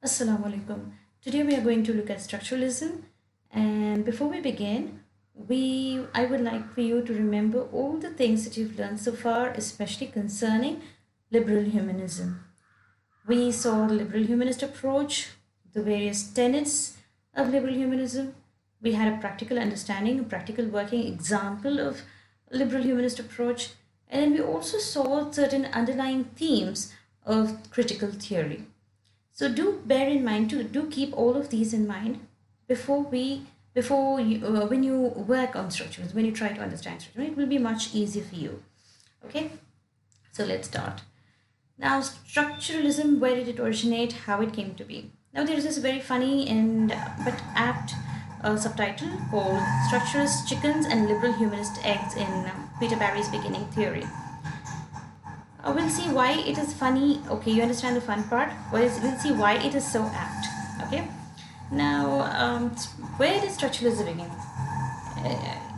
Assalamu alaikum. Today we are going to look at structuralism, and before we begin, I would like for you to remember all the things that you've learned so far, especially concerning liberal humanism. We saw the liberal humanist approach, the various tenets of liberal humanism. We had a practical understanding, a practical working example of liberal humanist approach, and then we also saw certain underlying themes of critical theory. So do bear in mind to do keep all of these in mind before you when you work on structures, when you try to understand structure, it will be much easier for you. Okay, so let's start. Now, structuralism, where did it originate? How it came to be? Now, there is this very funny and but apt subtitle called "Structuralist Chickens and Liberal Humanist Eggs" in Peter Barry's Beginning Theory. We'll see why it is funny. Okay, you understand the fun part. We'll see why it is so apt. Okay. Now, where did structuralism begin?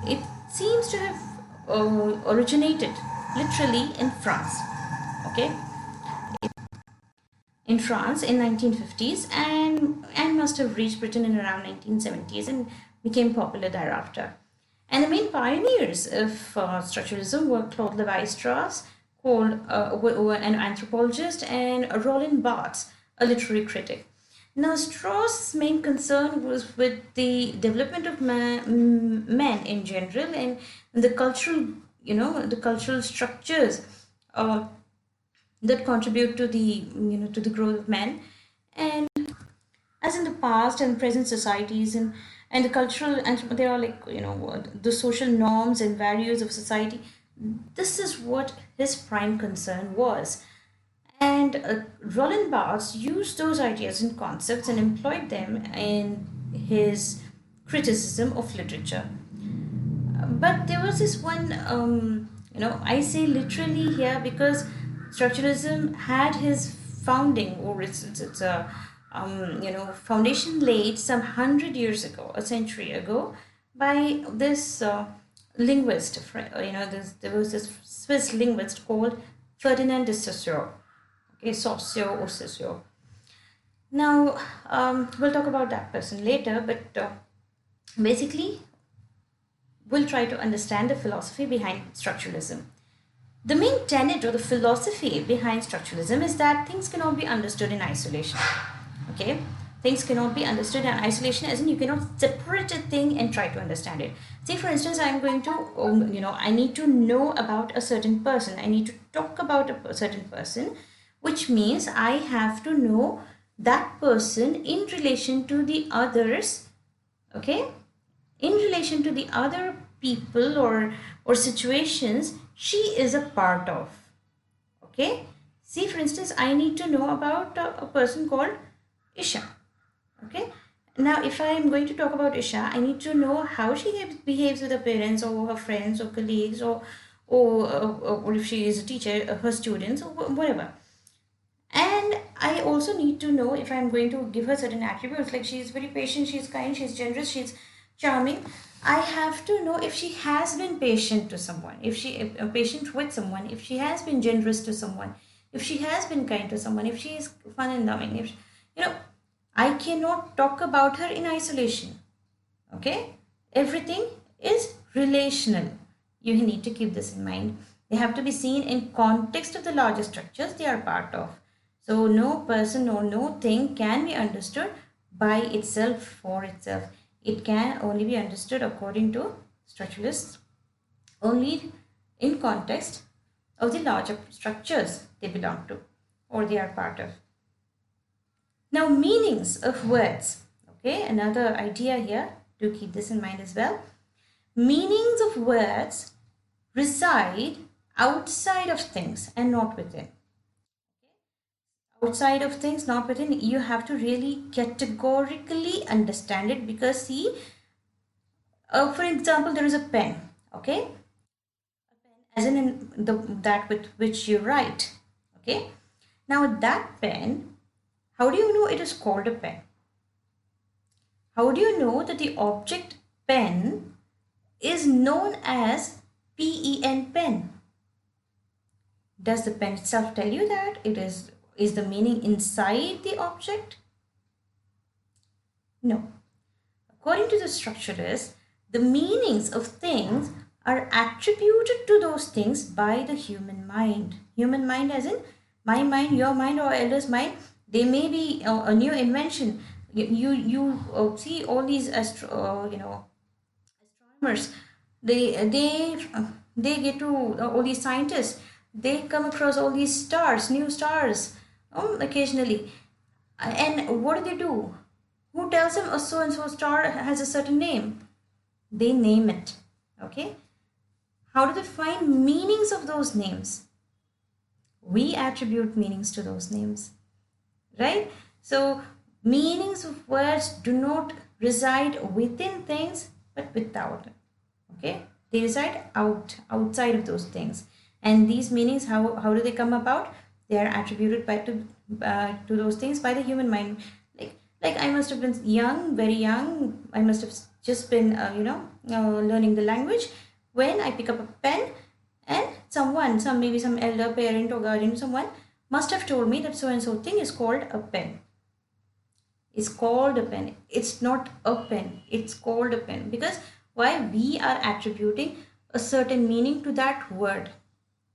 It seems to have originated literally in France. Okay, in France in 1950s and must have reached Britain in around 1970s and became popular thereafter. And the main pioneers of structuralism were Claude Levi-Strauss, called an anthropologist, and Roland Barthes, a literary critic. Now, Strauss's main concern was with the development of men in general and the cultural, the cultural structures that contribute to the growth of men, and as in the past and present societies and the cultural and there are the social norms and values of society. This is what his prime concern was. And Roland Barthes used those ideas and concepts and employed them in his criticism of literature. But there was this one, I say literally here because structuralism had his founding, or it's a foundation laid some 100 years ago, a century ago, by this linguist. There was this Swiss linguist called Ferdinand de Saussure. Okay, Saussure or Saussure. Now, we'll talk about that person later, but basically, we'll try to understand the philosophy behind structuralism. The main tenet or the philosophy behind structuralism is that things cannot be understood in isolation. Okay, things cannot be understood in isolation, as in you cannot separate a thing and try to understand it. Say, for instance, I'm going to, I need to know about a certain person. I need to talk about a certain person, which means I have to know that person in relation to the others. Okay, in relation to the other people or situations she is a part of. Okay, see, for instance, I need to know about a person called Isha. Okay, now if I am going to talk about Isha, I need to know how she behaves with her parents or her friends or colleagues, or if she is a teacher, her students, or whatever. And I also need to know, if I'm going to give her certain attributes, like she is very patient, she's kind, she's generous, she's charming, I have to know if she has been patient to someone, if she patient with someone, if she has been generous to someone, if she has been kind to someone, if she is fun and loving. If I cannot talk about her in isolation. Okay, everything is relational. You need to keep this in mind. They have to be seen in context of the larger structures they are part of. So no person or no thing can be understood by itself, for itself. It can only be understood, according to structuralists, only in context of the larger structures they belong to or they are part of. Now, meanings of words. Okay, another idea here, do keep this in mind as well. Meanings of words reside outside of things and not within. Outside of things, not within. You have to really categorically understand it, because see, for example, there is a pen. Okay, a pen as in that with which you write. Okay, now that pen, how do you know it is called a pen? How do you know that the object pen is known as pen? Does the pen itself tell you that? Is the meaning inside the object? No. According to the structuralists, the meanings of things are attributed to those things by the human mind. Human mind as in my mind, your mind, or elders' mind. They may be a new invention. You see all these astronomers. They get to all these scientists. They come across all these stars, new stars, occasionally. And what do? Who tells them a so and so star has a certain name? They name it. Okay. How do they find meanings of those names? We attribute meanings to those names, right? So meanings of words do not reside within things but without. Okay, they reside outside of those things, and these meanings, how do they come about? They are attributed to those things by the human mind. Like I must have been young, very young. I must have just been learning the language when I pick up a pen, and maybe some elder parent or guardian, someone must have told me that so and so thing is called a pen. It's called a pen. It's not a pen. It's called a pen. Because why? We are attributing a certain meaning to that word.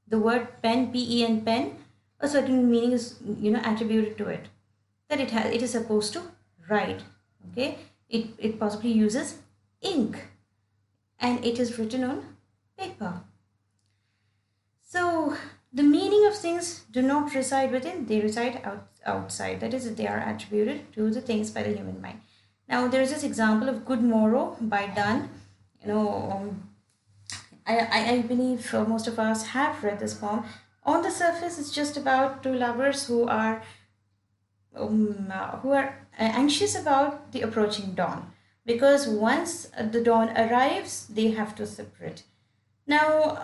The word pen, P-E-N, pen, a certain meaning is attributed to it. That it is supposed to write. Okay. It possibly uses ink, and it is written on paper. So the meaning of things do not reside within, they reside outside. That is, they are attributed to the things by the human mind. Now there is this example of Good Morrow by Donne. I believe most of us have read this poem. On the surface, it's just about two lovers who are anxious about the approaching dawn, because once the dawn arrives, they have to separate. Now,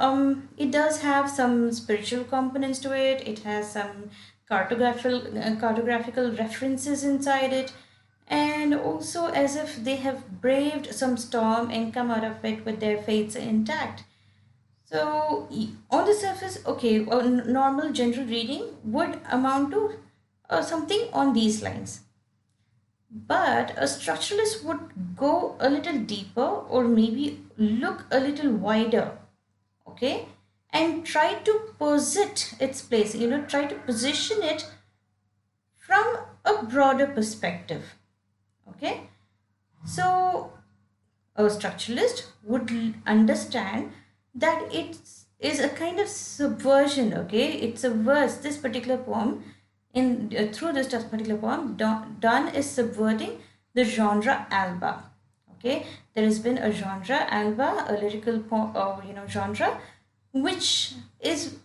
it does have some spiritual components to it. It has some cartographical references inside it, and also as if they have braved some storm and come out of it with their fates intact. So, on the surface, okay, a normal general reading would amount to something on these lines. But a structuralist would go a little deeper, or maybe look a little wider, okay, and try to posit its place, try to position it from a broader perspective. Okay, so a structuralist would understand that it is a kind of subversion. Okay, it subverts this particular poem. Through this particular poem, Donne is subverting the genre alba. Okay, there has been a genre alba, a lyrical genre, which is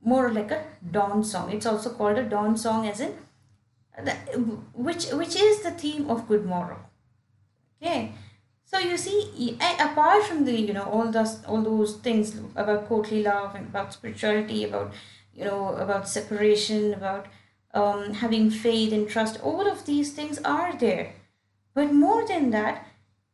more like a dawn song. It's also called a dawn song, as in which is the theme of Good Morrow. Okay, so you see, apart from the all those things about courtly love and about spirituality, about separation, about having faith and trust, all of these things are there. But more than that,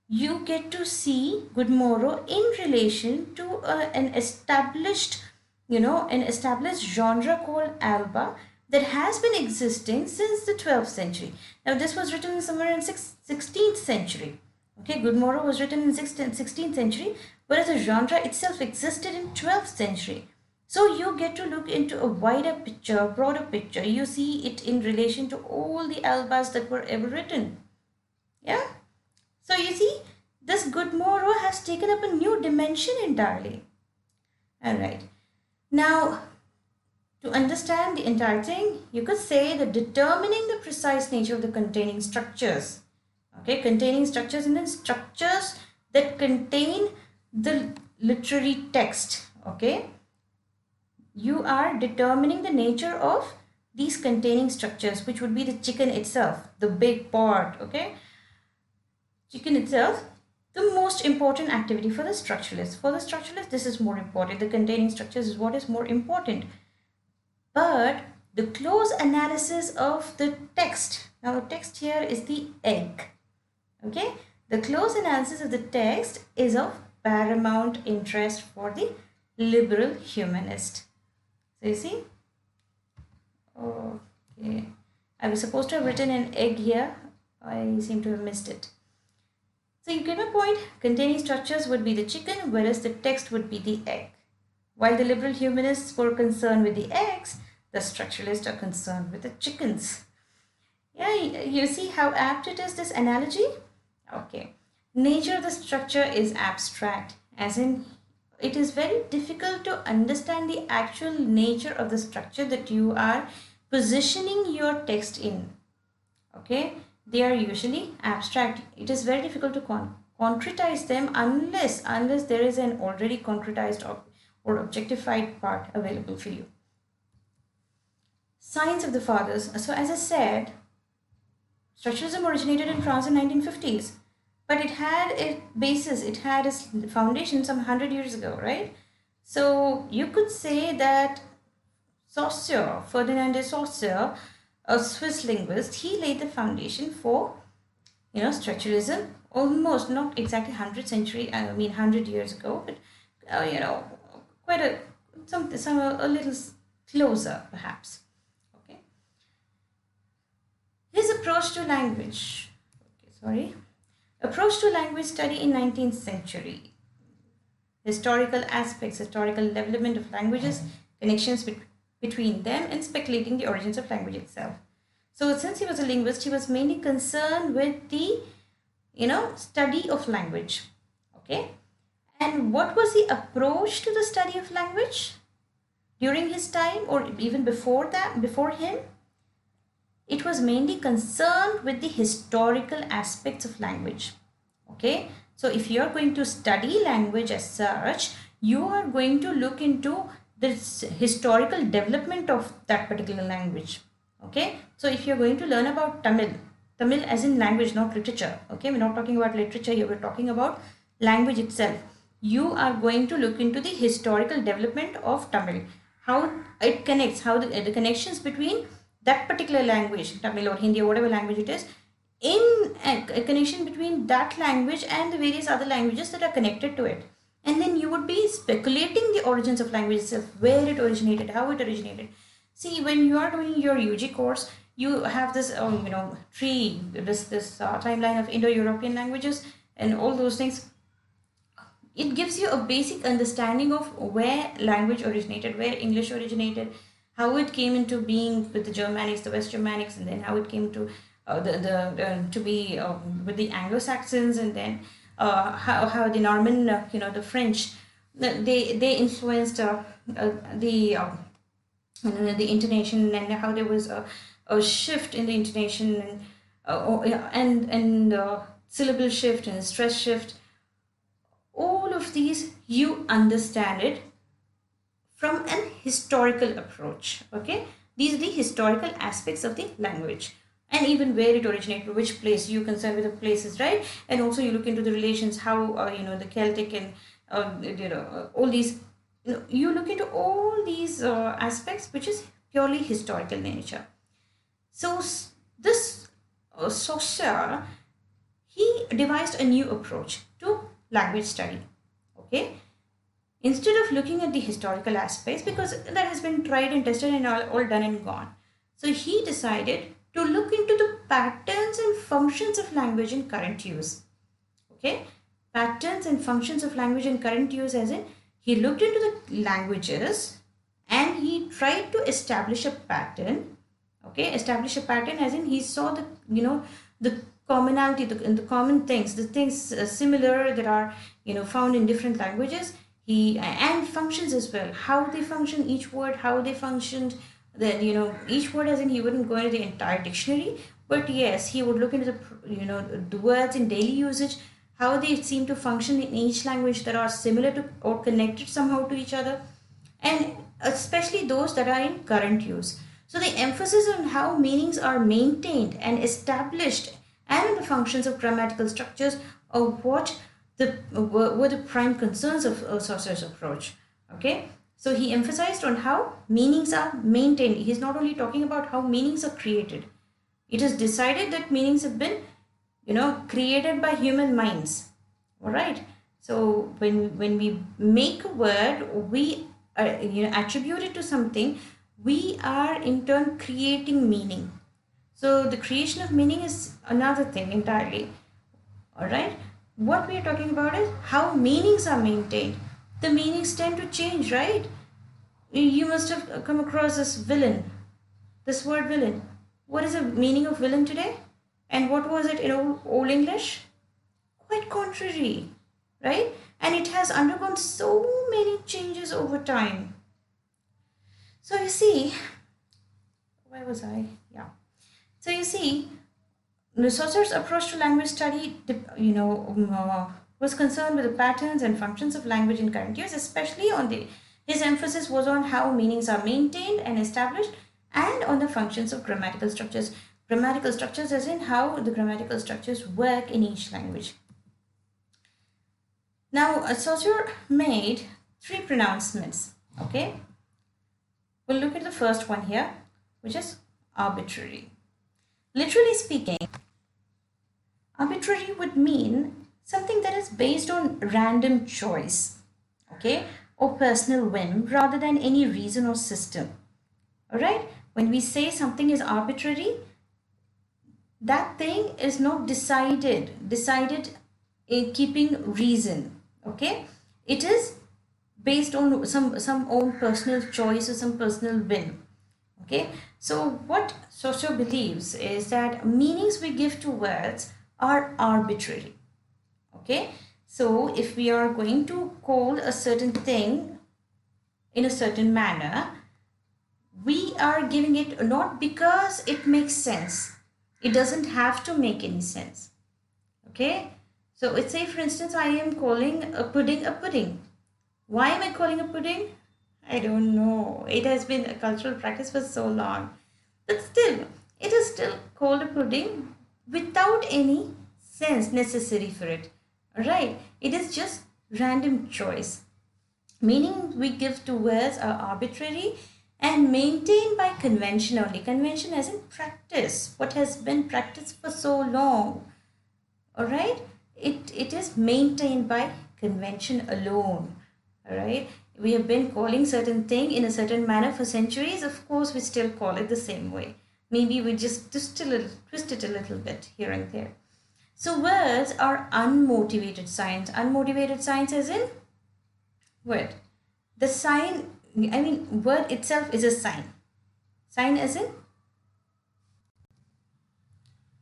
you get to see Good Morrow in relation to an established genre called alba that has been existing since the 12th century. Now, this was written somewhere in 16th century. Okay, Good Morrow was written in 16th century, whereas the genre itself existed in 12th century. So you get to look into a wider picture, broader picture. You see it in relation to all the albas that were ever written. Yeah. So you see, this Good Morrow has taken up a new dimension entirely. All right. Now, to understand the entire thing, you could say that determining the precise nature of the containing structures. Okay, containing structures, and then structures that contain the literary text. Okay, you are determining the nature of these containing structures, which would be the chicken itself, the big part. Okay, chicken itself, the most important activity for the structuralist. For the structuralist, this is more important. The containing structures is what is more important. But the close analysis of the text. Now, the text here is the egg. Okay, the close analysis of the text is of paramount interest for the liberal humanist. So you see, okay, I was supposed to have written an egg here. I seem to have missed it. So you get my point. Containing structures would be the chicken, whereas the text would be the egg. While the liberal humanists were concerned with the eggs, the structuralists are concerned with the chickens. Yeah, you see how apt it is, this analogy? Okay. Nature of the structure is abstract, as in it is very difficult to understand the actual nature of the structure that you are positioning your text in. Okay, they are usually abstract. It is very difficult to concretize them unless there is an already concretized or objectified part available for you. Science of the fathers. So as I said, structuralism originated in France in 1950s, but it had a basis, it had its foundation some 100 years ago, right? So you could say that Saussure, Ferdinand de Saussure, a Swiss linguist, he laid the foundation for, structuralism, almost not exactly 100 years ago, but quite a little closer perhaps. Okay. His approach to language, approach to language study in 19th century, historical aspects, historical development of languages, connections between them, and speculating the origins of language itself. So since he was a linguist, he was mainly concerned with the, study of language. Okay. And what was the approach to the study of language during his time, or even before him? It was mainly concerned with the historical aspects of language. Okay. So if you are going to study language as such, you are going to look into this historical development of that particular language. Okay. So if you're going to learn about Tamil as in language, not literature. Okay. We're not talking about literature here. We're talking about language itself. You are going to look into the historical development of Tamil, how it connects, how the connections between that particular language, Tamil or Hindi or whatever language it is, in a connection between that language and the various other languages that are connected to it. And then you would be speculating the origins of language itself, where it originated, how it originated. See, when you are doing your UG course, you have this, tree, this timeline of Indo-European languages and all those things. It gives you a basic understanding of where language originated, where English originated, how it came into being with the Germanics, the West Germanics, and then how it came to be with the Anglo-Saxons, and then how the Norman, the French, they influenced the intonation, and how there was a shift in the intonation, and syllable shift and stress shift. All of these, you understand it from an historical approach. Okay, these are the historical aspects of the language, and even where it originated, which place. You concerned with the places, right? And also you look into the relations, how the Celtic and all these. You look into all these aspects, which is purely historical nature. So this Saussure, he devised a new approach to language study. Okay, instead of looking at the historical aspects, because that has been tried and tested and all done and gone, so he decided to look into the patterns and functions of language in current use. Okay, patterns and functions of language in current use, as in he looked into the languages and he tried to establish a pattern. Okay, establish a pattern as in he saw the the commonality, the common things, the things similar that are found in different languages. And functions as well, how they function, each word, how they functioned. Then each word, as in he wouldn't go into the entire dictionary, but yes, he would look into the words in daily usage, how they seem to function in each language that are similar to or connected somehow to each other, and especially those that are in current use. So the emphasis on how meanings are maintained and established, and the functions of grammatical structures, are what were the prime concerns of Saussure's approach. Okay, so he emphasized on how meanings are maintained. He's not only talking about how meanings are created. It is decided that meanings have been created by human minds. All right, so when we make a word, we attribute it to something, we are in turn creating meaning. So the creation of meaning is another thing entirely. All right. What we are talking about is how meanings are maintained. The meanings tend to change, right? You must have come across this villain, this word villain. What is the meaning of villain today? And what was it in old English? Quite contrary, right? And it has undergone so many changes over time. So you see, where was I? Yeah. So you see, Saussur's approach to language study, was concerned with the patterns and functions of language in current use, especially on his emphasis was on how meanings are maintained and established, and on the functions of grammatical structures. Grammatical structures, as in how the grammatical structures work in each language. Now, Saussure made 3 pronouncements. Okay, we'll look at the first one here, which is arbitrary. Literally speaking, arbitrary would mean something that is based on random choice, okay, or personal whim rather than any reason or system. All right, when we say something is arbitrary, that thing is not decided in keeping reason. Okay, it is based on some own personal choice or some personal whim. Okay, so what Saussure believes is that meanings we give to words are arbitrary. Okay, so if we are going to call a certain thing in a certain manner, we are giving it not because it makes sense. It doesn't have to make any sense. Okay, so let's say, for instance, I am calling a pudding a pudding. Why am I calling a pudding? I don't know. It has been a cultural practice for so long. But still, it is still called a pudding without any sense necessary for it. Alright? It is just random choice. Meaning we give to words are arbitrary and maintained by convention only. Convention as in practice. What has been practiced for so long. Alright? It is maintained by convention alone. Alright? We have been calling certain thing in a certain manner for centuries. Of course, we still call it the same way. Maybe we just twist it a little bit here and there. So words are unmotivated signs. Unmotivated signs as in what? The sign, I mean, word itself is a sign. Sign as in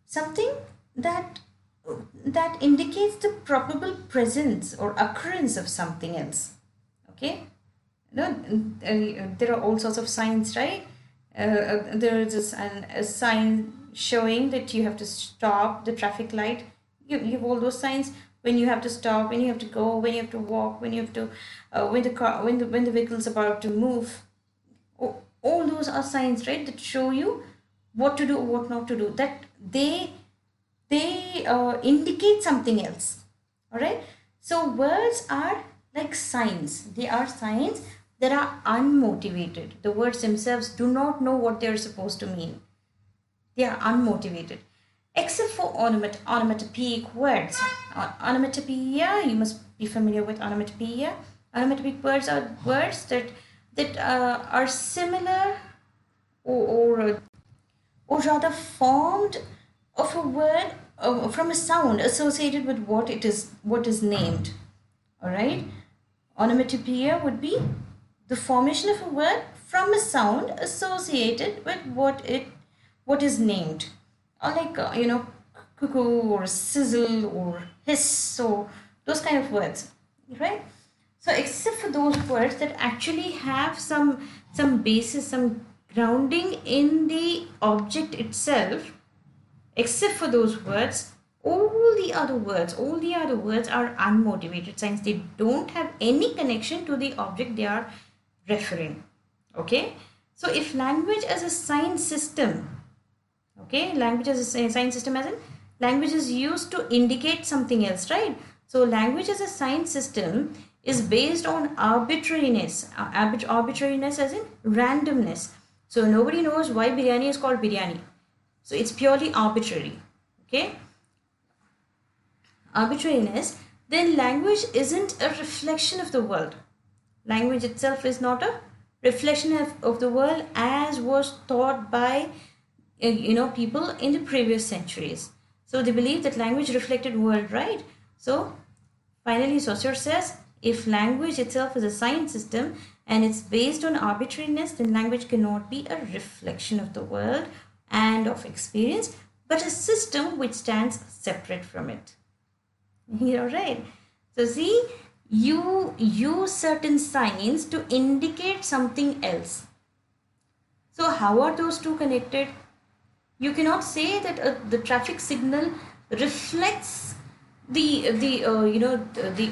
something that indicates the probable presence or occurrence of something else. Okay, no, there are all sorts of signs, right? There is a sign showing that you have to stop, the traffic light. You have all those signs when you have to stop, when you have to go, when you have to walk, when you have to when the vehicle is about to move. All those are signs, right, that show you what to do, what not to do. That they indicate something else. All right. So words are like signs. They are signs that are unmotivated. The words themselves do not know what they are supposed to mean. They are unmotivated. Except for onomatopoeic words. Onomatopoeia, you must be familiar with onomatopoeia. Onomatopoeic words are words that are similar or rather formed of a word from a sound associated with what is named. All right. Onomatopoeia would be the formation of a word from a sound associated with what is named, or like cuckoo or sizzle or hiss or those kind of words, right? So except for those words that actually have some basis, some grounding in the object itself, except for those words, all the other words are unmotivated signs. They don't have any connection to the object they are referring. Okay, so if language as a sign system, okay, language as a sign system as in language is used to indicate something else, right? So language as a sign system is based on arbitrariness. Arbitrariness as in randomness. So nobody knows why biryani is called biryani. So it's purely arbitrary. Okay, arbitrariness. Then language isn't a reflection of the world. Language itself is not a reflection of the world as was taught by people in the previous centuries. So they believed that language reflected world, right? So finally, Saussure says, if language itself is a sign system and it's based on arbitrariness, then language cannot be a reflection of the world and of experience, but a system which stands separate from it. You're right. So see, you use certain signs to indicate something else. So how are those two connected? You cannot say that the traffic signal reflects the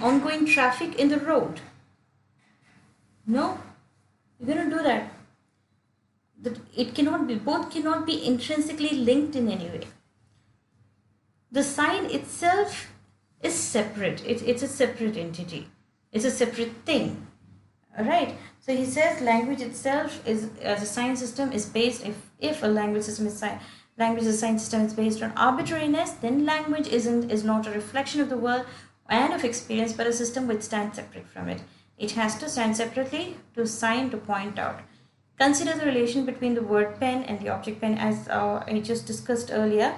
ongoing traffic in the road. No, you cannot do that. That it cannot be, both cannot be intrinsically linked in any way. The sign itself is separate. It's a separate entity. It's a separate thing. All right. So he says language itself is, as a sign system, is based, if a language system is language as a sign system is based on arbitrariness, then language is not a reflection of the world and of experience, but a system which stands separate from it. It has to stand separately to sign, to point out. Consider the relation between the word pen and the object pen, as I just discussed earlier.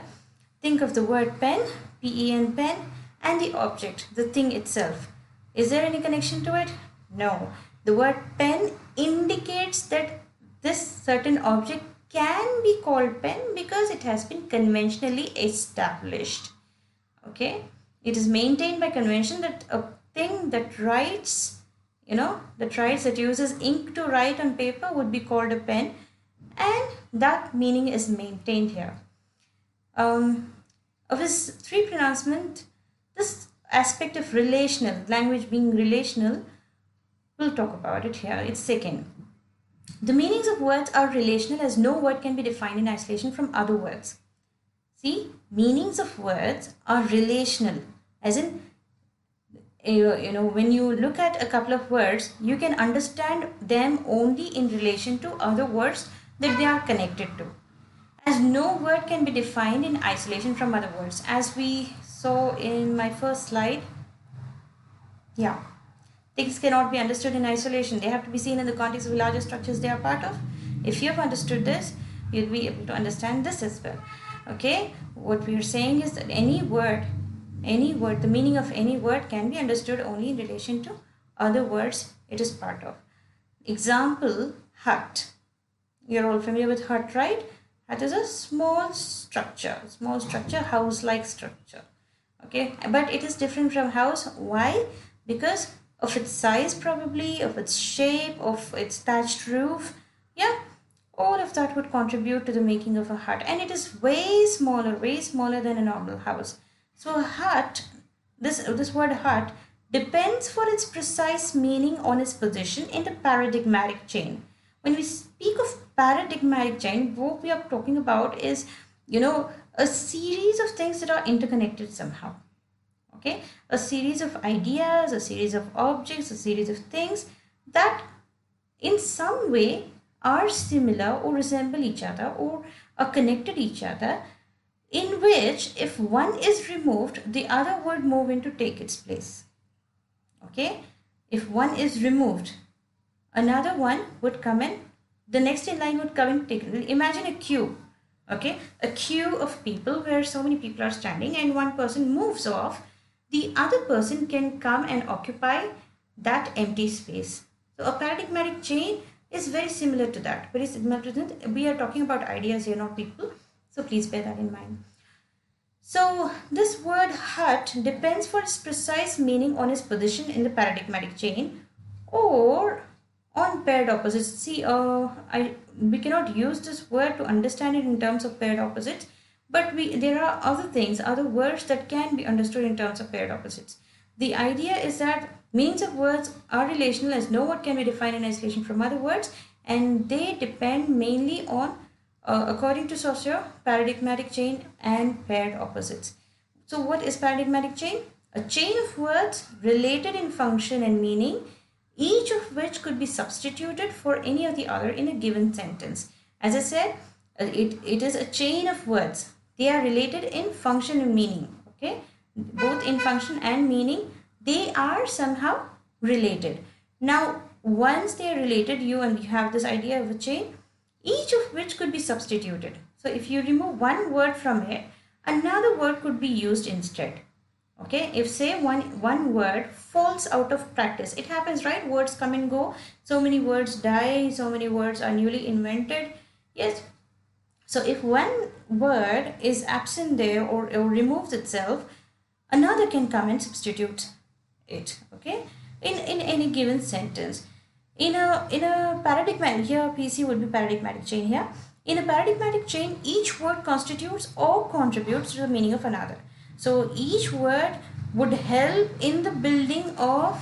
Think of the word pen, P-E-N, pen, and the object, the thing itself. Is there any connection to it? No. The word pen indicates that this certain object can be called pen because it has been conventionally established. Okay? It is maintained by convention that a thing that writes, that uses ink to write on paper would be called a pen, and that meaning is maintained here. Of his three pronouncement, this aspect of relational, language being relational, we'll talk about it here. It's second. The meanings of words are relational as no word can be defined in isolation from other words. See, meanings of words are relational, as in, when you look at a couple of words, you can understand them only in relation to other words that they are connected to. As no word can be defined in isolation from other words, as we saw in my first slide. Yeah. Things cannot be understood in isolation. They have to be seen in the context of larger structures they are part of. If you have understood this, you'll be able to understand this as well. Okay? What we are saying is that any word, the meaning of any word can be understood only in relation to other words it is part of. Example, hut. You're all familiar with hut, right? Hut is a small structure, house-like structure. Okay? But it is different from house. Why? Because of its size, probably, of its shape, of its thatched roof. Yeah, all of that would contribute to the making of a hut. And it is way smaller than a normal house. So a hut, this word hut, depends for its precise meaning on its position in the paradigmatic chain. When we speak of paradigmatic chain, what we are talking about is, a series of things that are interconnected somehow. Okay, a series of ideas, a series of objects, a series of things that in some way are similar or resemble each other or are connected each other, in which if one is removed, the other would move in to take its place. Okay, if one is removed, another one would come in, the next in line would come and take it. Imagine a queue. Okay, a queue of people where so many people are standing and one person moves off, the other person can come and occupy that empty space. So a paradigmatic chain is very similar to that. Very similar to that. We are talking about ideas here, not people. So please bear that in mind. So this word hut depends for its precise meaning on its position in the paradigmatic chain or on paired opposites. See, we cannot use this word to understand it in terms of paired opposites. But there are other words that can be understood in terms of paired opposites. The idea is that meanings of words are relational as no word can be defined in isolation from other words, and they depend mainly on, according to Saussure, paradigmatic chain and paired opposites. So what is paradigmatic chain? A chain of words related in function and meaning, each of which could be substituted for any of the other in a given sentence. As I said, it is a chain of words. They are related in function and meaning. Okay, both in function and meaning, they are somehow related. Now, once they are related, you have this idea of a chain, each of which could be substituted. So if you remove one word from it, another word could be used instead. Okay, if say one word falls out of practice, it happens, right? Words come and go, so many words die, so many words are newly invented. Yes. So if one word is absent there, or removes itself, another can come and substitute it. Okay, in any given sentence. In a paradigmatic, here PC would be paradigmatic chain here. In a paradigmatic chain, each word constitutes or contributes to the meaning of another. So each word would help in the building of,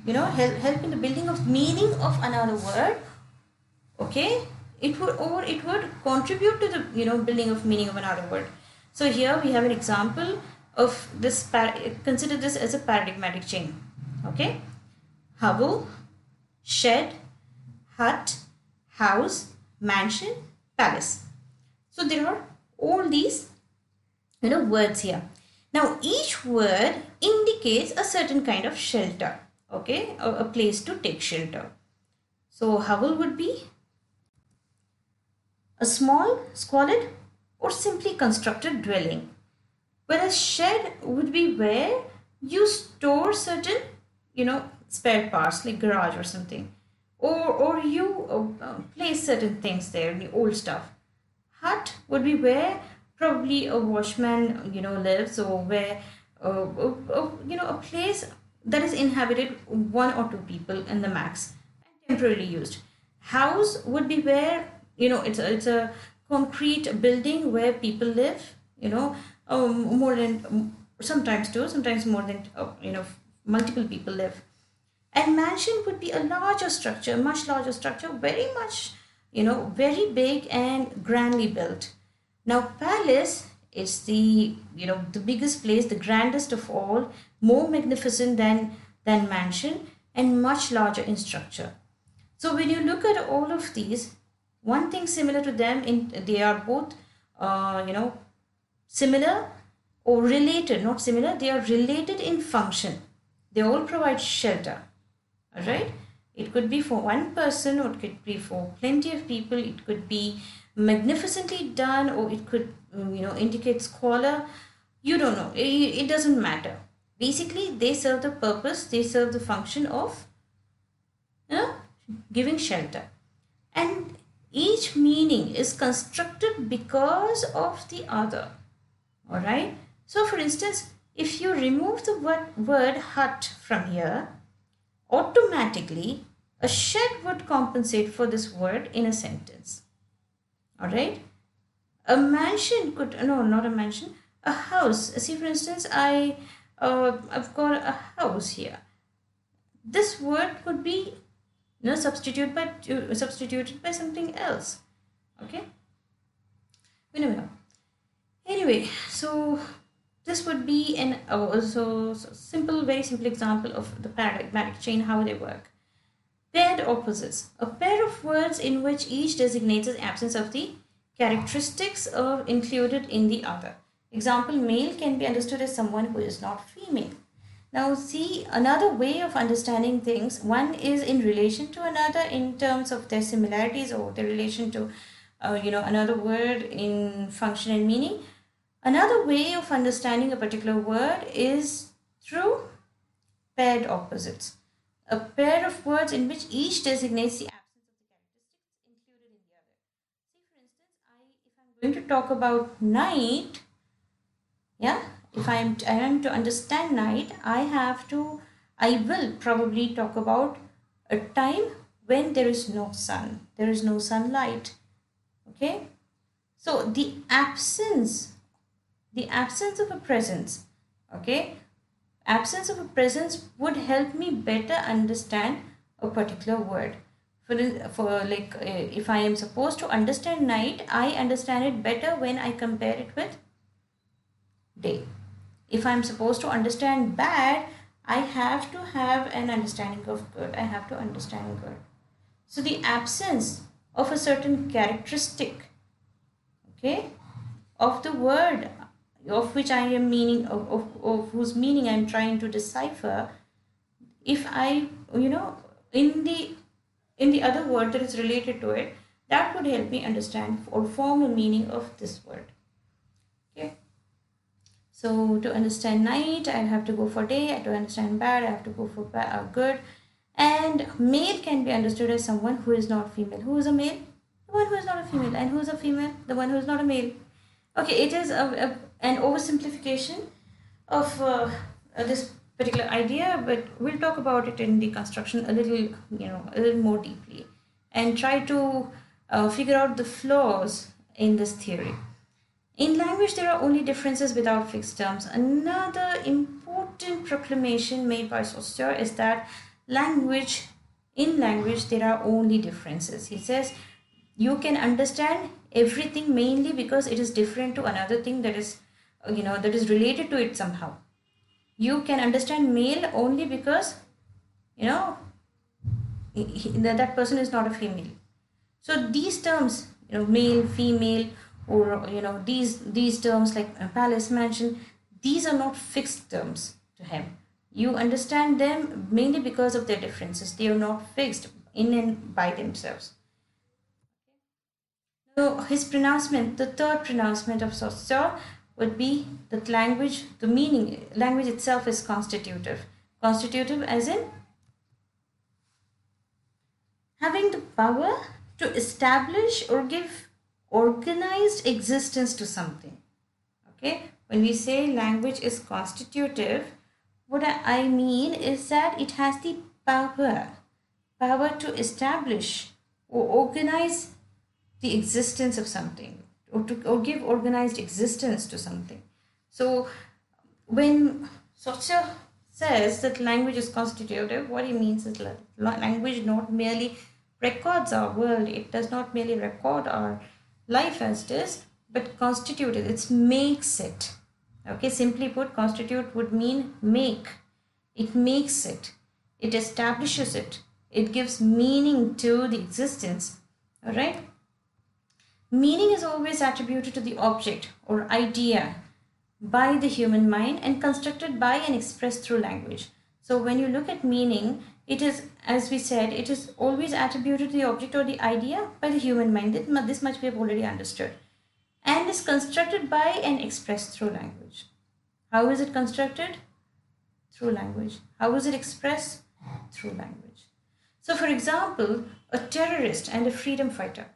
help in the building of meaning of another word. Okay, it would contribute to the building of meaning of another word. So here we have an example of this. Consider this as a paradigmatic chain. Okay, hovel, shed, hut, house, mansion, palace. So there are all these words here. Now each word indicates a certain kind of shelter. Okay, a place to take shelter. So hovel would be a small, squalid, or simply constructed dwelling. Whereas shed would be where you store certain, spare parts like garage or something, or you place certain things there, the old stuff. Hut would be where probably a watchman, lives, or where, a place that is inhabited one or two people in the max and temporarily used. House would be where it's a concrete building where people live. More than sometimes two, sometimes more than multiple people live. And mansion would be a larger structure, much larger structure, very much very big and grandly built. Now palace is the biggest place, the grandest of all, more magnificent than mansion, and much larger in structure. So when you look at all of these, one thing similar to them, they are both similar or related, not similar, they are related in function. They all provide shelter. All right, it could be for one person, or it could be for plenty of people. It could be magnificently done, or it could indicate squalor. You don't know, it doesn't matter. Basically they serve the purpose, they serve the function of giving shelter. And each meaning is constructed because of the other. All right, so for instance, if you remove the word hut from here, automatically a shed would compensate for this word in a sentence. All right, a mansion could, no, not a mansion, a house. See, for instance, I've got a house here. This word could be substituted by something else. Okay, we never know. Anyway, so this would be an also simple, very simple example of the paradigmatic chain, how they work. Paired opposites, a pair of words in which each designates the absence of the characteristics included in the other. Example, male can be understood as someone who is not female. Now see, another way of understanding things, one is in relation to another in terms of their similarities, or their relation to another word in function and meaning. Another way of understanding a particular word is through paired opposites, a pair of words in which each designates the absence of the characteristics included in the other. See, for instance, if I'm going to talk about night, yeah, if I am to understand night, I will probably talk about a time when there is no sun, there is no sunlight. Okay, so the absence of a presence, okay, absence of a presence would help me better understand a particular word. If I am supposed to understand night, I understand it better when I compare it with day. If I'm supposed to understand bad, I have to have an understanding of good. I have to understand good. So the absence of a certain characteristic, okay, of the word of which I am meaning, of whose meaning I am trying to decipher, if I in the other word that is related to it, That would help me understand or form a meaning of this word. Okay. So to understand night, I have to go for day. To understand bad, I have to go for good. And male can be understood as someone who is not female. Who is a male? The one who is not a female. And who is a female? The one who is not a male. Okay, it is an oversimplification of this particular idea, but we'll talk about it in the construction a little, a little more deeply, and try to figure out the flaws in this theory. In language, there are only differences without fixed terms. Another important proclamation made by Saussure is that in language, there are only differences. He says you can understand everything mainly because it is different to another thing that is, that is related to it somehow. You can understand male only because, that person is not a female. So these terms, male, female, or these terms like palace, mansion, these are not fixed terms to him. You understand them mainly because of their differences. They are not fixed in and by themselves. So his pronouncement, the third pronouncement of Saussure, would be that language itself is constitutive. Constitutive as in having the power to establish or give organized existence to something. Okay, when we say language is constitutive, what I mean is that it has the power to establish or organize the existence of something, or give organized existence to something. So when Saussure says that language is constitutive, what he means is that language not merely records our world, it does not merely record our life as it is, but constitute it, it makes it. Okay, simply put, constitute would mean make. It makes it, it establishes it, it gives meaning to the existence. All right. Meaning is always attributed to the object or idea by the human mind and constructed by and expressed through language. So when you look at meaning, it is, as we said, it is always attributed to the object or the idea by the human mind. This much we have already understood. And is constructed by and expressed through language. How is it constructed? Through language. How is it expressed? Through language. So for example, a terrorist and a freedom fighter.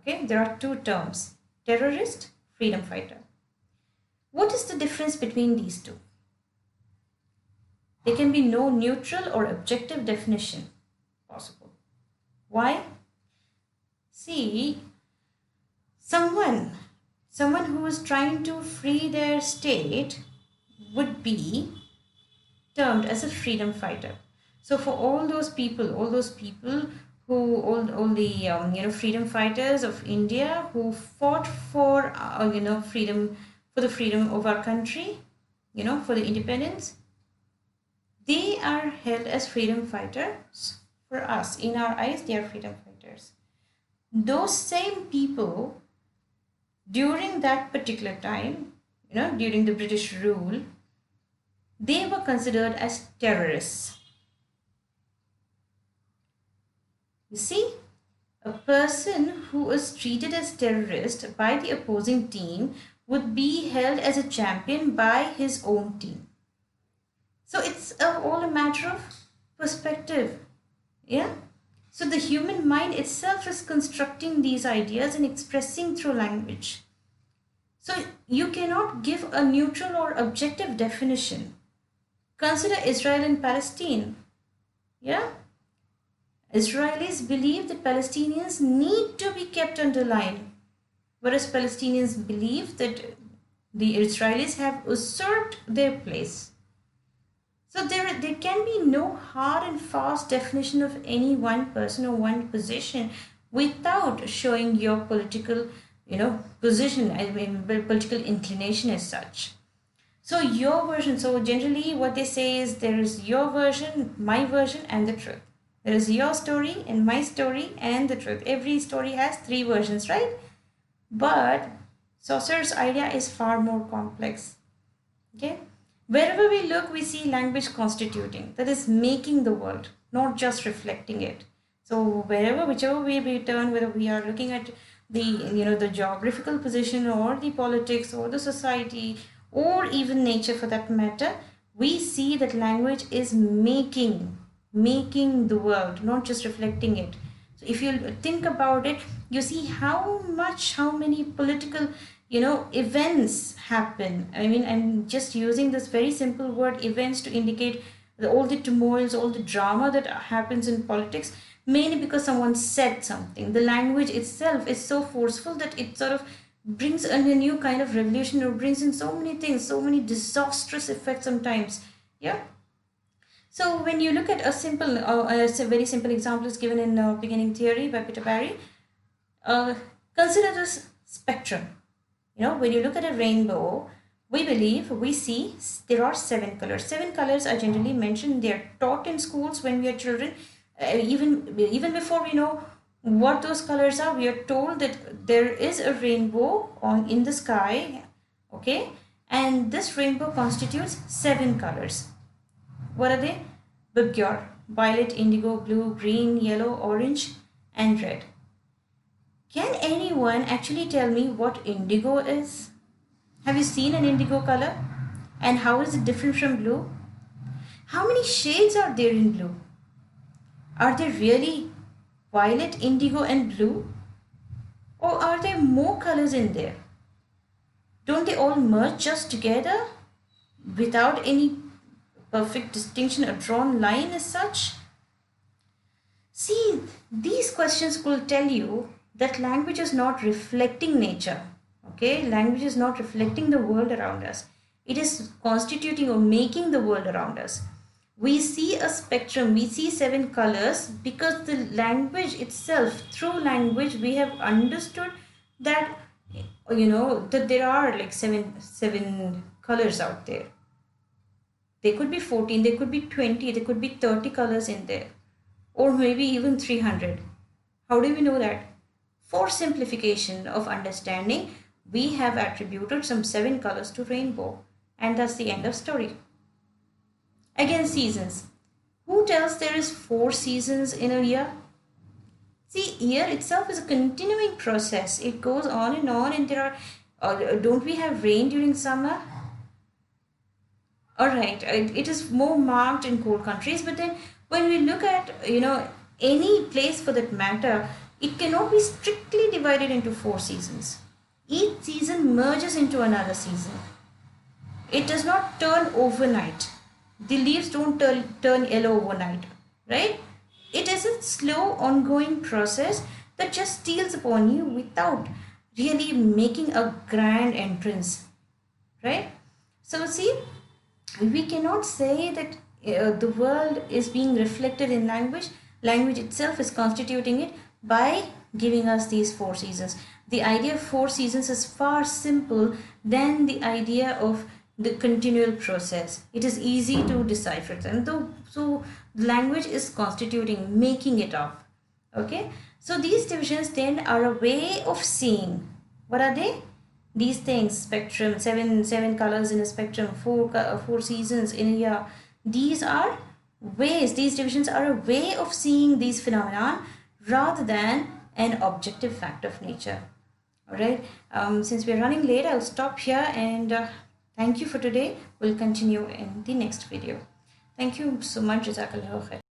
Okay, there are two terms, terrorist, freedom fighter. What is the difference between these two? There can be no neutral or objective definition possible. Why? See, someone who is trying to free their state would be termed as a freedom fighter. So for all those people who all the freedom fighters of India who fought for freedom, for the freedom of our country, for the independence, they are held as freedom fighters. For us, in our eyes, they are freedom fighters. Those same people during that particular time, during the British rule, they were considered as terrorists. You see, a person who is treated as terrorist by the opposing team would be held as a champion by his own team. So it's all a matter of perspective. Yeah. So the human mind itself is constructing these ideas and expressing through language. So you cannot give a neutral or objective definition. Consider Israel and Palestine. Yeah. Israelis believe that Palestinians need to be kept underlined, whereas Palestinians believe that the Israelis have usurped their place. So there can be no hard and fast definition of any one person or one position without showing your political, position, political inclination as such. So your version, so generally what they say is there is your version, my version, and the truth. There is your story and my story and the truth. Every story has three versions, right? But Saussure's idea is far more complex. Okay? Wherever we look, we see language constituting, that is making the world, not just reflecting it. So wherever, whichever way we turn, whether we are looking at the geographical position or the politics or the society or even nature for that matter, we see that language is making the world, not just reflecting it. So if you think about it, you see how many political events happen. I mean, I'm just using this very simple word events to indicate all the turmoils, all the drama that happens in politics, mainly because someone said something. The language itself is so forceful that it sort of brings in a new kind of revolution, or brings in so many things, so many disastrous effects sometimes. Yeah. So when you look at a very simple example is given in Beginning Theory by Peter Barry. Uh, Consider this spectrum. When you look at a rainbow, we see there are 7 colors. 7 colors are generally mentioned. They are taught in schools when we are children. Even before we know what those colors are, we are told that there is a rainbow in the sky. Okay, and this rainbow constitutes 7 colors. What are they? Vibgyor: violet, indigo, blue, green, yellow, orange, and red. Can anyone actually tell me what indigo is? Have you seen an indigo color? And how is it different from blue? How many shades are there in blue? Are there really violet, indigo, and blue? Or are there more colors in there? Don't they all merge just together without any perfect distinction, a drawn line as such? See, these questions will tell you that language is not reflecting nature. Okay, language is not reflecting the world around us. It is constituting or making the world around us. We see a spectrum, we see 7 colors because the language itself, through language, we have understood that that there are like seven colors out there. There could be 14, there could be 20, there could be 30 colors in there, or maybe even 300. How do we know that? For simplification of understanding, we have attributed some 7 colors to rainbow, and that's the end of story. Again, seasons. Who tells there is 4 seasons in a year? See, year itself is a continuing process. It goes on, and there are. Don't we have rain during summer? All right, it is more marked in cold countries, but then when we look at any place for that matter, it cannot be strictly divided into 4 seasons. Each season merges into another season. It does not turn overnight. The leaves don't turn yellow overnight, right? It is a slow, ongoing process that just steals upon you without really making a grand entrance, right? So see, we cannot say that the world is being reflected in language. Language itself is constituting it by giving us these 4 seasons. The idea of 4 seasons is far simple than the idea of the continual process. It is easy to decipher it, and so language is constituting, making it up. Okay, so these divisions then are a way of seeing. What are they? These things: spectrum, seven colors in a spectrum, 4 seasons in a year. These are ways. These divisions are a way of seeing these phenomena rather than an objective fact of nature. All right. Since we're running late, I'll stop here, and thank you for today. We'll continue in the next video. Thank you so much. Jazakallah khair.